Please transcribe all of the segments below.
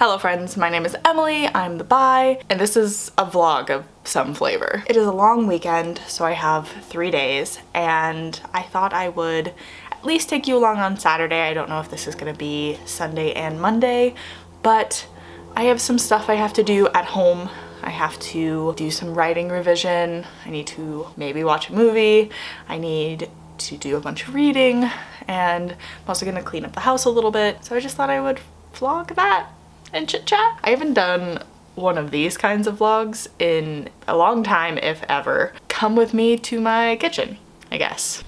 Hello friends, my name is Emily, I'm the bi, and this is a vlog of some flavor. It is a long weekend, so I have 3 days, and I thought I would at least take you along on Saturday. I don't know if this is gonna be Sunday and Monday, but I have some stuff I have to do at home. I have to do some writing revision, I need to maybe watch a movie, I need to do a bunch of reading, and I'm also gonna clean up the house a little bit, so I just thought I would vlog that and chit chat. I haven't done one of these kinds of vlogs in a long time, if ever. Come with me to my kitchen, I guess.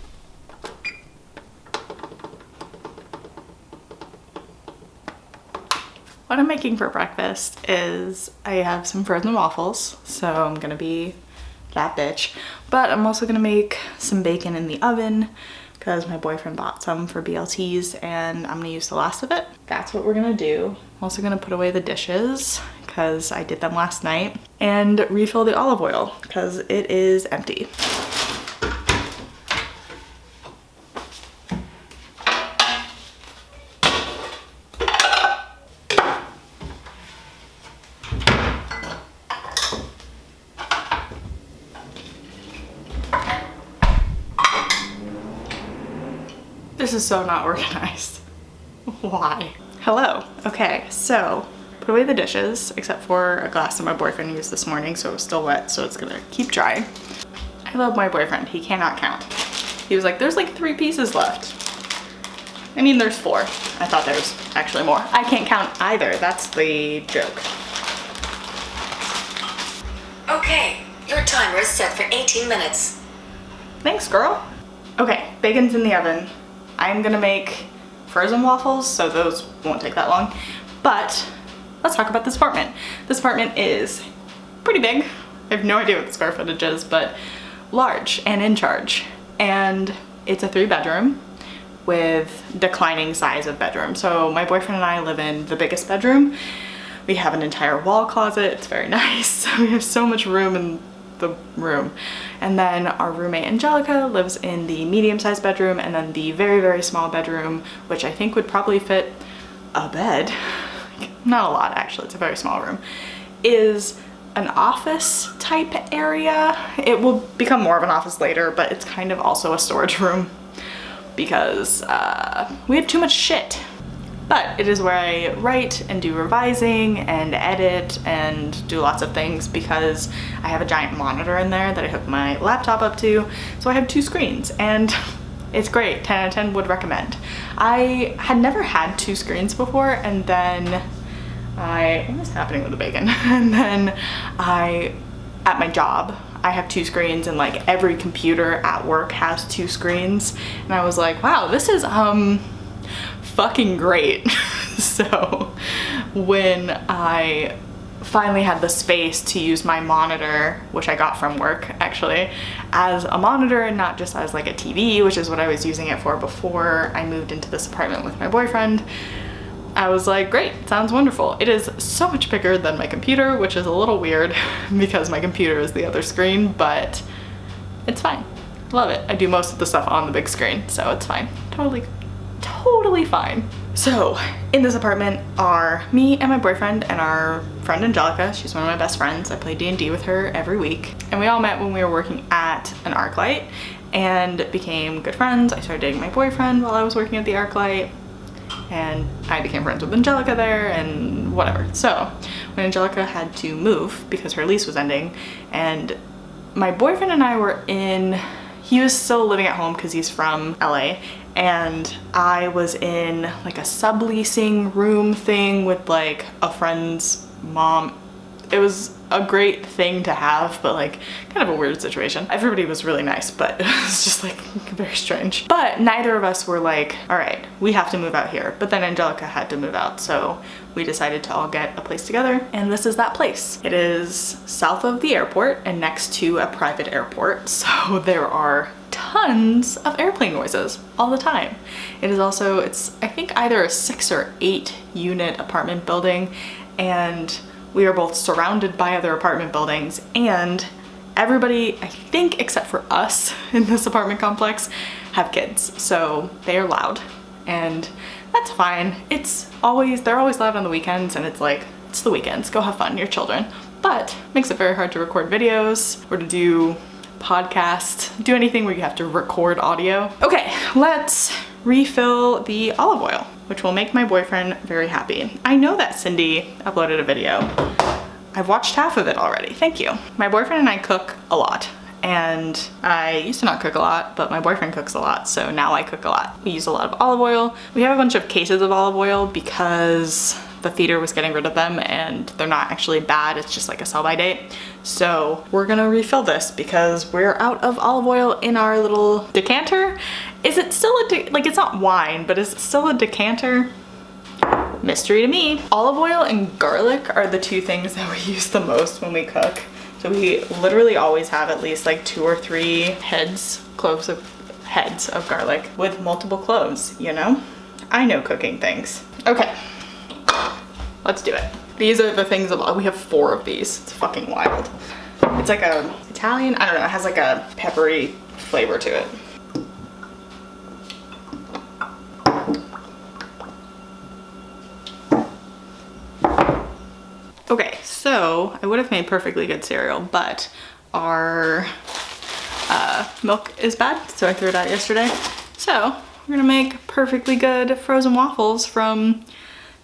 What I'm making for breakfast is I have some frozen waffles, so I'm gonna be that bitch. But I'm also gonna make some bacon in the oven because my boyfriend bought some for BLTs and I'm gonna use the last of it. That's what we're gonna do. I'm also gonna put away the dishes because I did them last night and refill the olive oil because it is empty. This is so not organized. Why? Hello. Okay, so put away the dishes, except for a glass that my boyfriend used this morning, so it was still wet, so it's gonna keep drying. I love my boyfriend. He cannot count. He was like, there's like 3 pieces left. I mean, there's 4. I thought there was actually more. I can't count either. That's the joke. Okay, your timer is set for 18 minutes. Thanks, girl. Okay, bacon's in the oven. I'm gonna make frozen waffles, so those won't take that long. But let's talk about this apartment. This apartment is pretty big. I have no idea what the square footage is, but large and in charge. And it's a 3-bedroom with declining size of bedroom. So my boyfriend and I live in the biggest bedroom. We have an entire wall closet. It's very nice. We have so much room in the room. And then our roommate Angelica lives in the medium-sized bedroom, and then the very, very small bedroom, which I think would probably fit a bed, not a lot actually, it's a very small room, is an office type area. It will become more of an office later, but it's kind of also a storage room because we have too much shit. But it is where I write and do revising and edit and do lots of things because I have a giant monitor in there that I hook my laptop up to. So I have 2 screens and it's great. 10 out of 10 would recommend. I had never had 2 screens before, and then what is happening with the bacon? And then at my job, I have 2 screens, and like every computer at work has 2 screens. And I was like, wow, this is fucking great. So when I finally had the space to use my monitor, which I got from work actually, as a monitor and not just as like a TV, which is what I was using it for before I moved into this apartment with my boyfriend, I was like, great, sounds wonderful. It is so much bigger than my computer, which is a little weird because my computer is the other screen, but it's fine. Love it. I do most of the stuff on the big screen, so it's fine. Totally fine. So in this apartment are me and my boyfriend and our friend Angelica. She's one of my best friends. I play D&D with her every week. And we all met when we were working at an ArcLight and became good friends. I started dating my boyfriend while I was working at the ArcLight, and I became friends with Angelica there and whatever. So when Angelica had to move because her lease was ending, and my boyfriend and I were he was still living at home because he's from LA, and I was in like a subleasing room thing with like a friend's mom. It was a great thing to have, but like kind of a weird situation. Everybody was really nice, but it was just like very strange. But neither of us were like, all right, we have to move out here. But then Angelica had to move out, so we decided to all get a place together, and this is that place. It is south of the airport and next to a private airport, so there are tons of airplane noises all the time. It is also, it's I think either a 6 or 8 unit apartment building, and we are both surrounded by other apartment buildings, and everybody, I think except for us in this apartment complex, have kids, so they are loud and that's fine. They're always loud on the weekends, and it's like, it's the weekends, go have fun, you're children. But it makes it very hard to record videos or to do podcasts, do anything where you have to record audio. Okay, let's refill the olive oil, which will make my boyfriend very happy. I know that Cindy uploaded a video. I've watched half of it already, thank you. My boyfriend and I cook a lot, and I used to not cook a lot, but my boyfriend cooks a lot, so now I cook a lot. We use a lot of olive oil. We have a bunch of cases of olive oil because the theater was getting rid of them, and they're not actually bad, it's just like a sell-by date. So we're gonna refill this because we're out of olive oil in our little decanter. Is it still like, it's not wine, but is it still a decanter? Mystery to me. Olive oil and garlic are the two things that we use the most when we cook. So we literally always have at least like 2 or 3 heads of garlic with multiple cloves, you know? I know cooking things. Okay, let's do it. These are the things we have 4 of these. It's fucking wild. It's like a Italian, I don't know, it has like a peppery flavor to it. Okay, so I would have made perfectly good cereal, but our milk is bad, so I threw it out yesterday. So we're gonna make perfectly good frozen waffles from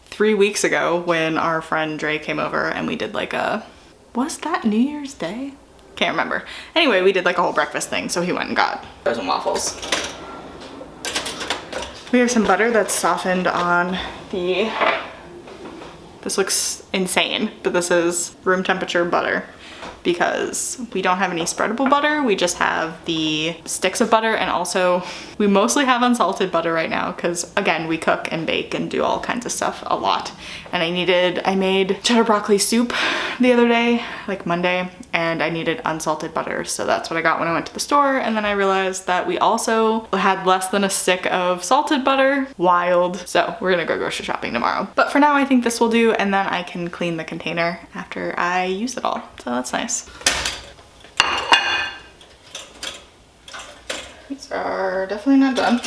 3 weeks ago when our friend Dre came over and we did like was that New Year's Day? Can't remember. Anyway, we did like a whole breakfast thing, so he went and got frozen waffles. We have some butter that's softened on the, this looks insane, but this is room temperature butter because we don't have any spreadable butter. We just have the sticks of butter, and also we mostly have unsalted butter right now because again, we cook and bake and do all kinds of stuff a lot. And I made cheddar broccoli soup the other day, like Monday, and I needed unsalted butter. So that's what I got when I went to the store. And then I realized that we also had less than a stick of salted butter. Wild. So we're gonna go grocery shopping tomorrow. But for now, I think this will do, and then I can clean the container after I use it all. So that's nice. These are definitely not done.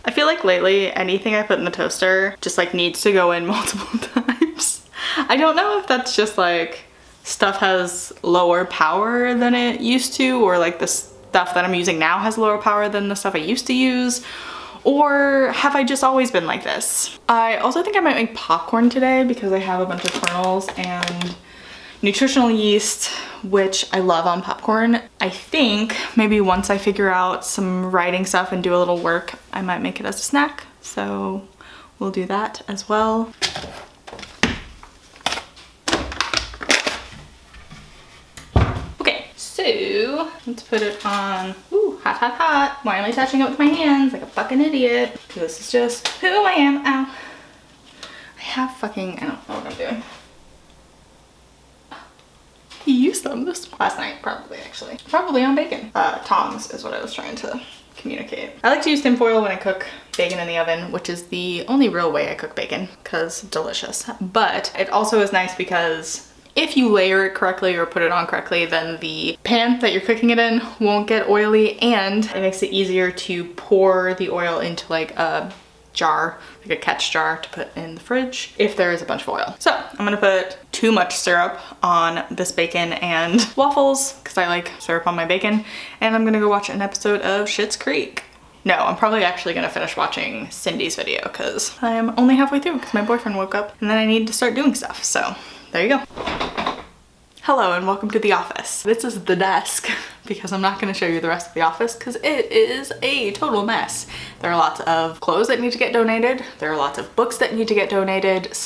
I feel like lately anything I put in the toaster just like needs to go in multiple times. I don't know if that's just like stuff has lower power than it used to, or like the stuff that I'm using now has lower power than the stuff I used to use, or have I just always been like this? I also think I might make popcorn today because I have a bunch of kernels and nutritional yeast, which I love on popcorn. I think maybe once I figure out some writing stuff and do a little work, I might make it as a snack. So we'll do that as well. Okay, so let's put it on. Ooh, hot, hot, hot. Why am I touching it with my hands like a fucking idiot? This is just who I am. Ow. I don't know what I'm doing. He used them this last night, probably actually. Probably on bacon. Tongs is what I was trying to communicate. I like to use tin foil when I cook bacon in the oven, which is the only real way I cook bacon, because delicious. But it also is nice because if you layer it correctly or put it on correctly, then the pan that you're cooking it in won't get oily, and it makes it easier to pour the oil into like a jar, like a catch jar to put in the fridge if there is a bunch of oil. So I'm gonna put too much syrup on this bacon and waffles because I like syrup on my bacon, and I'm gonna go watch an episode of Schitt's Creek. No, I'm probably actually gonna finish watching Cindy's video because I'm only halfway through because my boyfriend woke up and then I need to start doing stuff. So there you go. Hello and welcome to the office. This is the desk because I'm not going to show you the rest of the office because it is a total mess. There are lots of clothes that need to get donated. There are lots of books that need to get donated /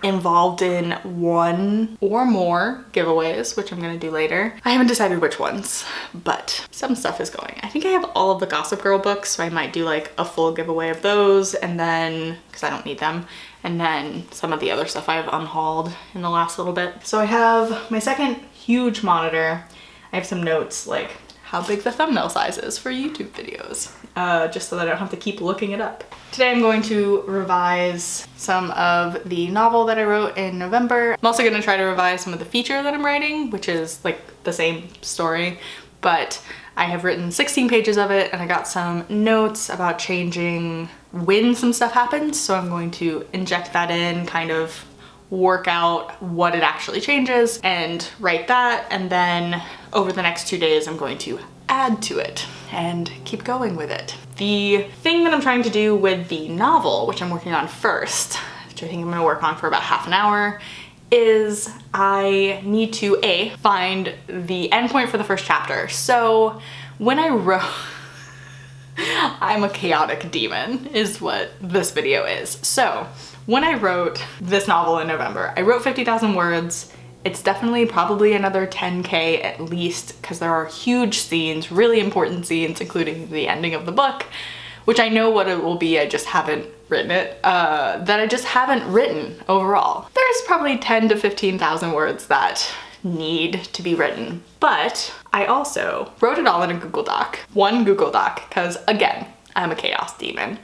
involved in one or more giveaways, which I'm going to do later. I haven't decided which ones, but some stuff is going. I think I have all of the Gossip Girl books, so I might do like a full giveaway of those, and then, because I don't need them, and then some of the other stuff I've unhauled in the last little bit. So I have my second huge monitor. I have some notes like how big the thumbnail size is for YouTube videos, just so that I don't have to keep looking it up. Today I'm going to revise some of the novel that I wrote in November. I'm also going to try to revise some of the feature that I'm writing, which is like the same story, but I have written 16 pages of it, and I got some notes about changing when some stuff happens. So I'm going to inject that in, kind of work out what it actually changes and write that. And then over the next 2 days, I'm going to add to it and keep going with it. The thing that I'm trying to do with the novel, which I'm working on first, which I think I'm gonna work on for about half an hour, is I need to find the endpoint for the first chapter. So when I wrote, I'm a chaotic demon is what this video is. So when I wrote this novel in November, I wrote 50,000 words. It's definitely probably another 10K at least, because there are huge scenes, really important scenes, including the ending of the book, which I know what it will be, I just haven't written it, that I just haven't written overall. There's probably 10 to 15,000 words that need to be written, but I also wrote it all in a Google Doc, one Google Doc, because again, I'm a chaos demon.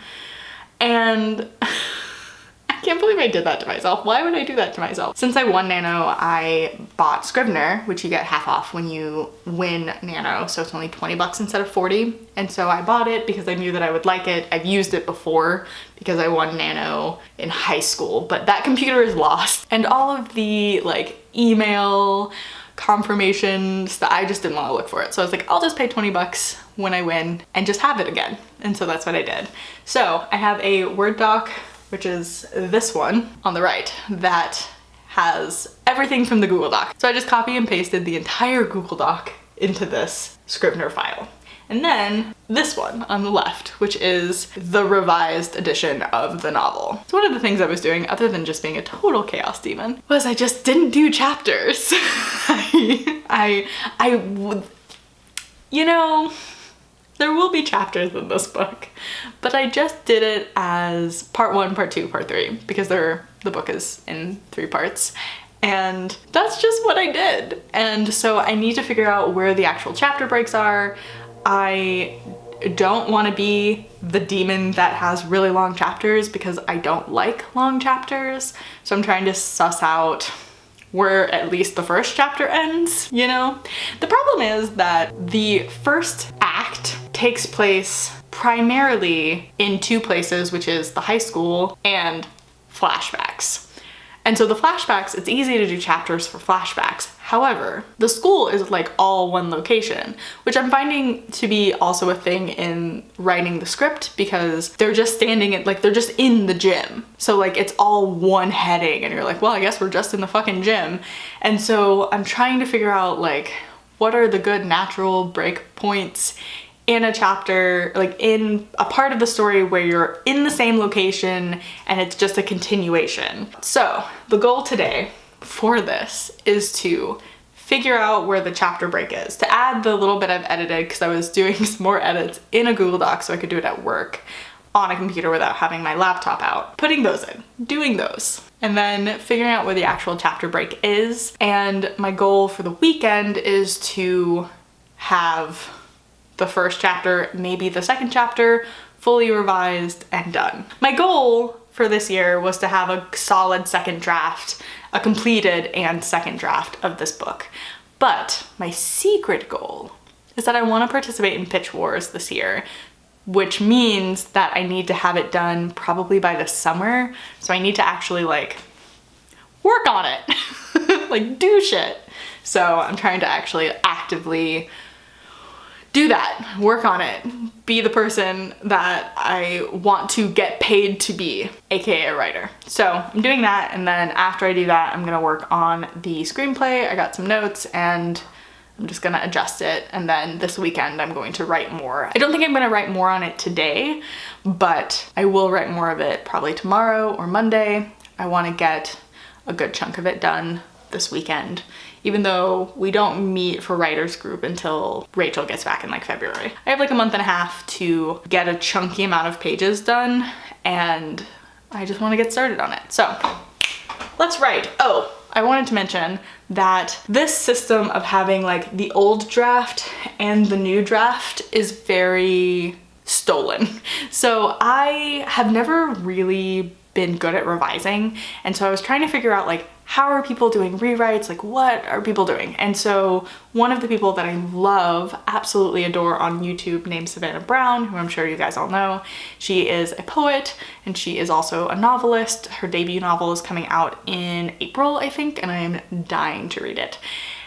And I can't believe I did that to myself. Why would I do that to myself? Since I won Nano, I bought Scrivener, which you get half off when you win Nano, so it's only 20 bucks instead of 40. And so I bought it because I knew that I would like it. I've used it before because I won Nano in high school, but that computer is lost. And all of the like email confirmations that I just didn't want to look for it. So I was like, I'll just pay 20 bucks when I win and just have it again. And so that's what I did. So I have a Word doc, which is this one on the right, that has everything from the Google Doc. So I just copy and pasted the entire Google Doc into this Scrivener file. And then this one on the left, which is the revised edition of the novel. So one of the things I was doing, other than just being a total chaos demon, was I just didn't do chapters. You know, there will be chapters in this book, but I just did it as part 1, part 2, part 3, because the book is in 3 parts. And that's just what I did. And so I need to figure out where the actual chapter breaks are. I don't want to be the demon that has really long chapters because I don't like long chapters. So I'm trying to suss out where at least the first chapter ends, you know? The problem is that the first act takes place primarily in 2 places, which is the high school and flashbacks. And so the flashbacks, it's easy to do chapters for flashbacks. However, the school is like all one location, which I'm finding to be also a thing in writing the script because they're just standing at, like, they're just in the gym. So like it's all one heading and you're like, well, I guess we're just in the fucking gym. And so I'm trying to figure out like, what are the good natural break points in a chapter, like in a part of the story where you're in the same location and it's just a continuation. So the goal today for this is to figure out where the chapter break is, to add the little bit I've edited because I was doing some more edits in a Google Doc so I could do it at work on a computer without having my laptop out, putting those in, doing those, and then figuring out where the actual chapter break is. And my goal for the weekend is to have the first chapter, maybe the second chapter, fully revised and done. My goal for this year was to have a solid second draft, a completed and second draft of this book. But my secret goal is that I want to participate in pitch wars this year, which means that I need to have it done probably by the summer. So I need to actually like work on it, like do shit. So I'm trying to actually actively do that, work on it, be the person that I want to get paid to be, aka a writer. So I'm doing that, and then after I do that, I'm gonna work on the screenplay. I got some notes and I'm just gonna adjust it, and then this weekend I'm going to write more. I don't think I'm gonna write more on it today, but I will write more of it probably tomorrow or Monday. I wanna get a good chunk of it done this weekend, even though we don't meet for writers group until Rachel gets back in like February. I have like a month and a half to get a chunky amount of pages done, and I just want to get started on it. So let's write. Oh, I wanted to mention that this system of having like the old draft and the new draft is very stolen. So I have never really been good at revising, and so I was trying to figure out like how are people doing rewrites? Like, what are people doing? And so one of the people that I love, absolutely adore on YouTube, named Savannah Brown, who I'm sure you guys all know. She is a poet and she is also a novelist. Her debut novel is coming out in April, I think, and I am dying to read it.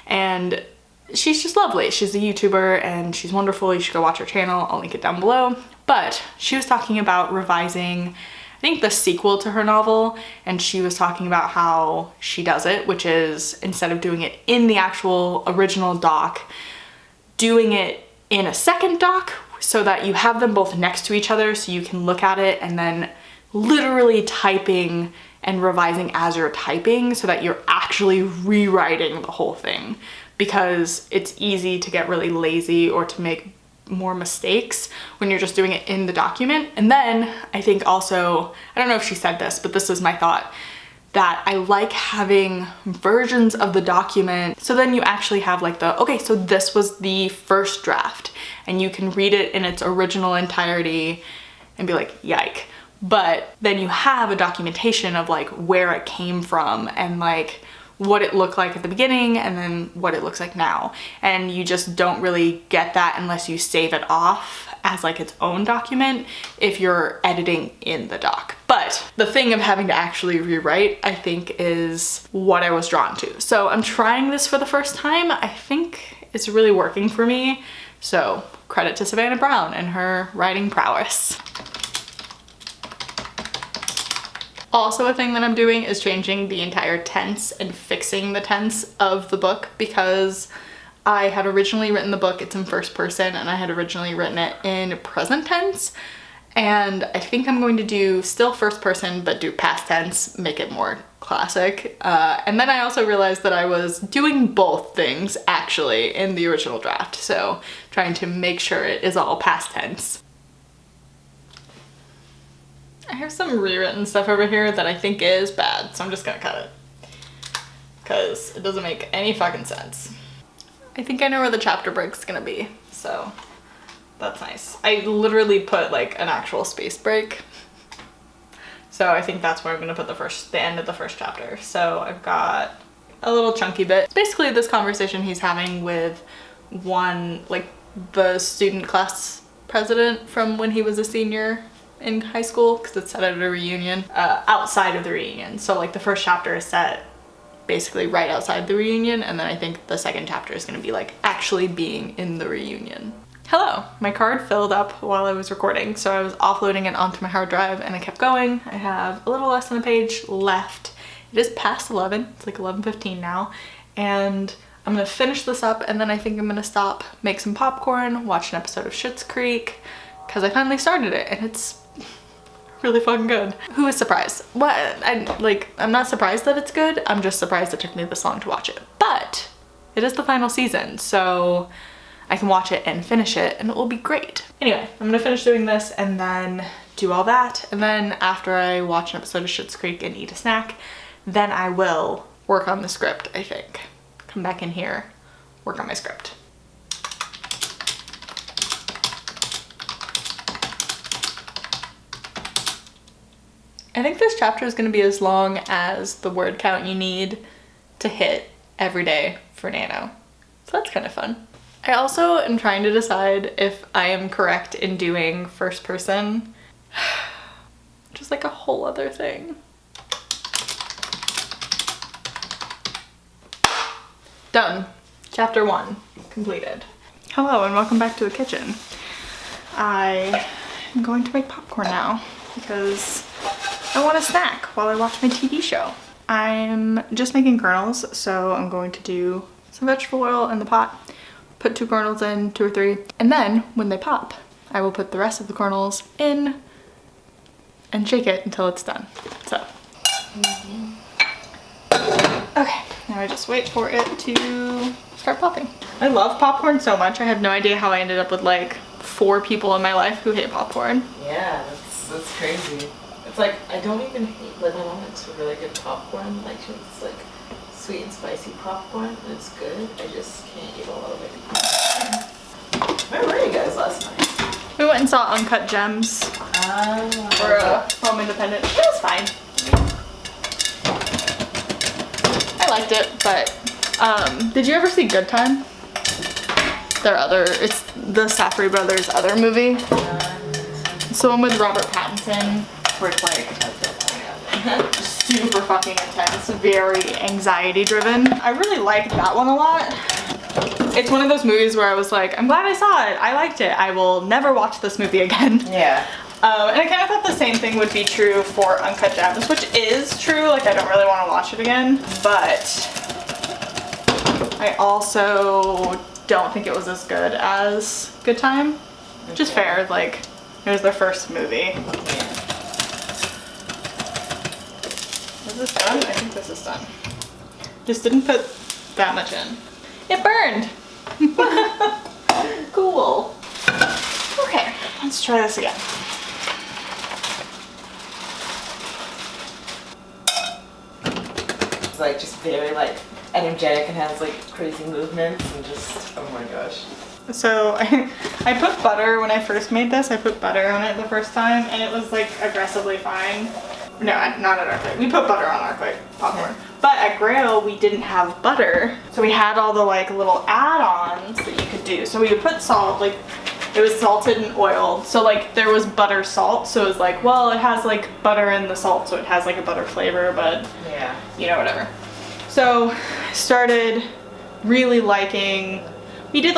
And she's just lovely. She's a YouTuber and she's wonderful. You should go watch her channel. I'll link it down below. But she was talking about revising, I think, the sequel to her novel, and she was talking about how she does it, which is instead of doing it in the actual original doc, doing it in a second doc so that you have them both next to each other so you can look at it, and then literally typing and revising as you're typing so that you're actually rewriting the whole thing, because it's easy to get really lazy or to make more mistakes when you're just doing it in the document. And then I think also, I don't know if she said this, but this is my thought, that I like having versions of the document so then you actually have like the, okay, so this was the first draft and you can read it in its original entirety and be like, yike. But then you have a documentation of like where it came from and like what it looked like at the beginning and then what it looks like now. And you just don't really get that unless you save it off as like its own document if you're editing in the doc. But the thing of having to actually rewrite, I think, is what I was drawn to. So I'm trying this for the first time. I think it's really working for me. So credit to Savannah Brown and her writing prowess. Also, a thing that I'm doing is changing the entire tense and fixing the tense of the book, because I had originally written the book, it's in first person, and I had originally written it in present tense. And I think I'm going to do still first person, but do past tense, make it more classic. And then I also realized that I was doing both things actually in the original draft. So trying to make sure it is all past tense. I have some rewritten stuff over here that I think is bad, so I'm just gonna cut it because it doesn't make any fucking sense. I think I know where the chapter break's gonna be, so that's nice. I literally put like an actual space break, so I think that's where I'm gonna put the end of the first chapter. So I've got a little chunky bit. It's basically this conversation he's having with the student class president from when he was a senior in high school, because it's set at a reunion, outside of the reunion. So like the first chapter is set basically right outside the reunion, and then I think the second chapter is going to be like actually being in the reunion. Hello, my card filled up while I was recording, so I was offloading it onto my hard drive and I kept going. I have a little less than a page left. It is past 11, it's like 11:15 now, and I'm gonna finish this up and then I think I'm gonna stop, make some popcorn, watch an episode of Schitt's Creek, because I finally started it and it's really fucking good. Who is surprised? What? I'm not surprised that it's good. I'm just surprised it took me this long to watch it. But it is the final season, so I can watch it and finish it and it will be great. Anyway, I'm gonna finish doing this and then do all that. And then after I watch an episode of Schitt's Creek and eat a snack, then I will work on the script, I think. Come back in here, work on my script. I think this chapter is going to be as long as the word count you need to hit every day for Nano. So that's kind of fun. I also am trying to decide if I am correct in doing first person, which is like a whole other thing. Done. Chapter 1 completed. Hello and welcome back to the kitchen. I am going to make popcorn now because I want a snack while I watch my TV show. I'm just making kernels, so I'm going to do some vegetable oil in the pot, put 2 kernels in, 2 or 3, and then when they pop, I will put the rest of the kernels in and shake it until it's done. So, okay, now I just wait for it to start popping. I love popcorn so much. I have no idea how I ended up with like 4 people in my life who hate popcorn. Yeah, that's crazy. It's like, I don't even hate, like my mom makes really good popcorn, like it's like sweet and spicy popcorn, and it's good. I just can't eat a lot of it. Where were you guys last night? We went and saw Uncut Gems for Home Independent. It was fine. liked it, but did you ever see Good Time? It's the Safdie brothers' other movie. It's the one with Robert Pattinson, where it's like super fucking intense, very anxiety driven. I really liked that one a lot. It's one of those movies where I was like, I'm glad I saw it. I liked it. I will never watch this movie again. Yeah. And I kind of thought the same thing would be true for Uncut Gems, which is true. Like, I don't really want to watch it again, but I also don't think it was as good as Good Time, which is fair. Like, it was their first movie. Is this done? I think this is done. Just didn't put that much in. It burned. Cool. Okay, let's try this again. It's like just very like energetic and has like crazy movements and just, oh my gosh. So I put butter when I first made this. I put butter on it the first time and it was like aggressively fine. No, not at Arclight. We put butter on Arclight popcorn. But at Grail, we didn't have butter. So we had all the like little add-ons that you could do. So we would put salt, like it was salted and oiled. So like there was butter salt. So it was like, well, it has like butter in the salt. So it has like a butter flavor, but yeah, you know, whatever. So I started really liking, we had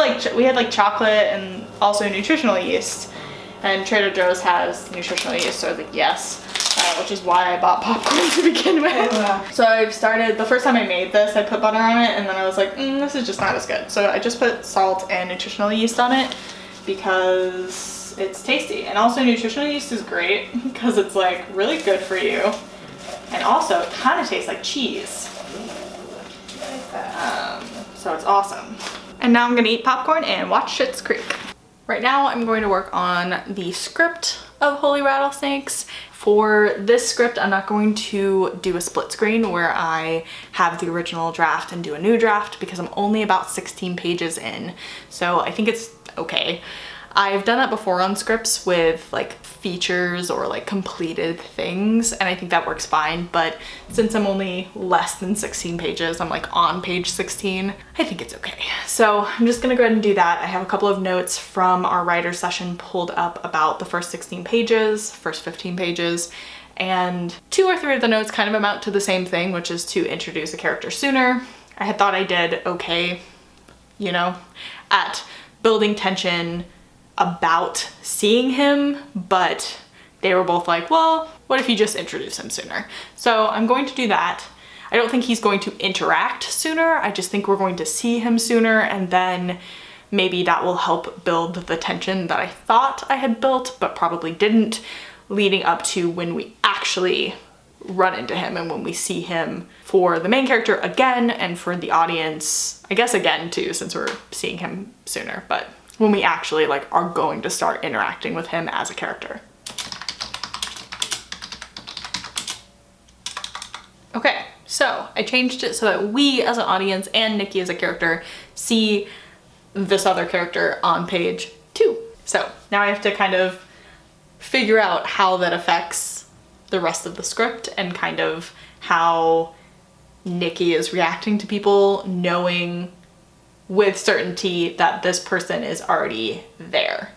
like chocolate and also nutritional yeast. And Trader Joe's has nutritional yeast. So I was like, yes. Which is why I bought popcorn to begin with. Wow. So I've started, the first time I made this, I put butter on it and then I was like, this is just not as good. So I just put salt and nutritional yeast on it because it's tasty. And also nutritional yeast is great because it's like really good for you. And also it kind of tastes like cheese. So it's awesome. And now I'm gonna eat popcorn and watch Schitt's Creek. Right now I'm going to work on the script of Holy Rattlesnakes. For this script, I'm not going to do a split screen where I have the original draft and do a new draft because I'm only about 16 pages in. So I think it's okay. I've done that before on scripts with like features or like completed things and I think that works fine, but since I'm only less than 16 pages, I'm like on page 16, I think it's okay. So I'm just gonna go ahead and do that. I have a couple of notes from our writer's session pulled up about the first 16 pages, first 15 pages, and 2 or 3 of the notes kind of amount to the same thing, which is to introduce a character sooner. I had thought I did okay, you know, at building tension about seeing him, but they were both like, well, what if you just introduce him sooner? So I'm going to do that. I don't think he's going to interact sooner. I just think we're going to see him sooner and then maybe that will help build the tension that I thought I had built, but probably didn't, leading up to when we actually run into him and when we see him for the main character again and for the audience, I guess again too, since we're seeing him sooner, but when we actually like are going to start interacting with him as a character. Okay, so I changed it so that we as an audience and Nikki as a character see this other character on page 2. So now I have to kind of figure out how that affects the rest of the script and kind of how Nikki is reacting to people knowing with certainty that this person is already there.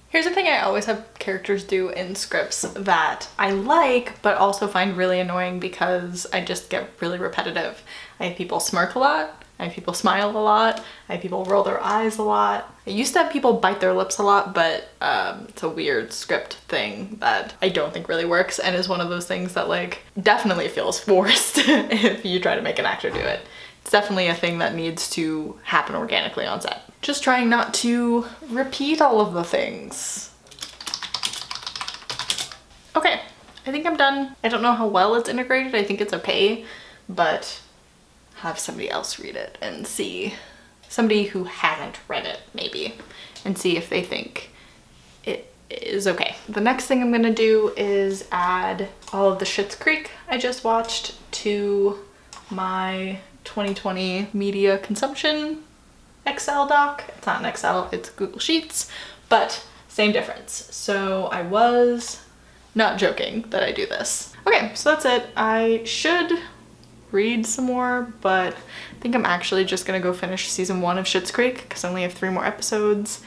Here's the thing I always have characters do in scripts that I like, but also find really annoying because I just get really repetitive. I have people smirk a lot. I have people smile a lot. I have people roll their eyes a lot. I used to have people bite their lips a lot, but it's a weird script thing that I don't think really works and is one of those things that like definitely feels forced if you try to make an actor do it. It's definitely a thing that needs to happen organically on set. Just trying not to repeat all of the things. Okay, I think I'm done. I don't know how well it's integrated. I think it's okay, but have somebody else read it and see, somebody who hasn't read it maybe, and see if they think it is okay. The next thing I'm gonna do is add all of the Schitt's Creek I just watched to my 2020 media consumption Excel doc. It's not an Excel, it's Google Sheets, but same difference. So I was not joking that I do this. Okay, so that's it. I should read some more, but I think I'm actually just gonna go finish season 1 of Schitt's Creek because I only have 3 more episodes,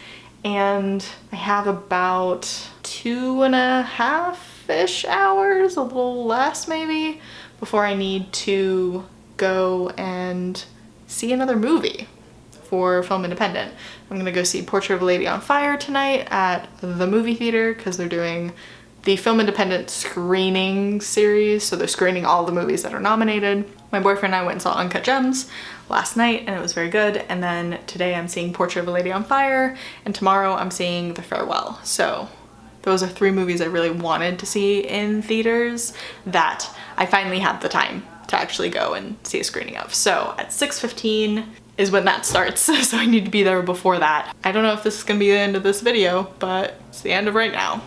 and I have about 2.5-ish hours, a little less maybe, before I need to go and see another movie for Film Independent. I'm gonna go see Portrait of a Lady on Fire tonight at the movie theater because they're doing the Film Independent screening series, so they're screening all the movies that are nominated. My boyfriend and I went and saw Uncut Gems last night and it was very good, and then today I'm seeing Portrait of a Lady on Fire, and tomorrow I'm seeing The Farewell. So those are 3 movies I really wanted to see in theaters that I finally had the time to actually go and see a screening of. So at 6:15 is when that starts, so I need to be there before that. I don't know if this is gonna be the end of this video, but it's the end of right now.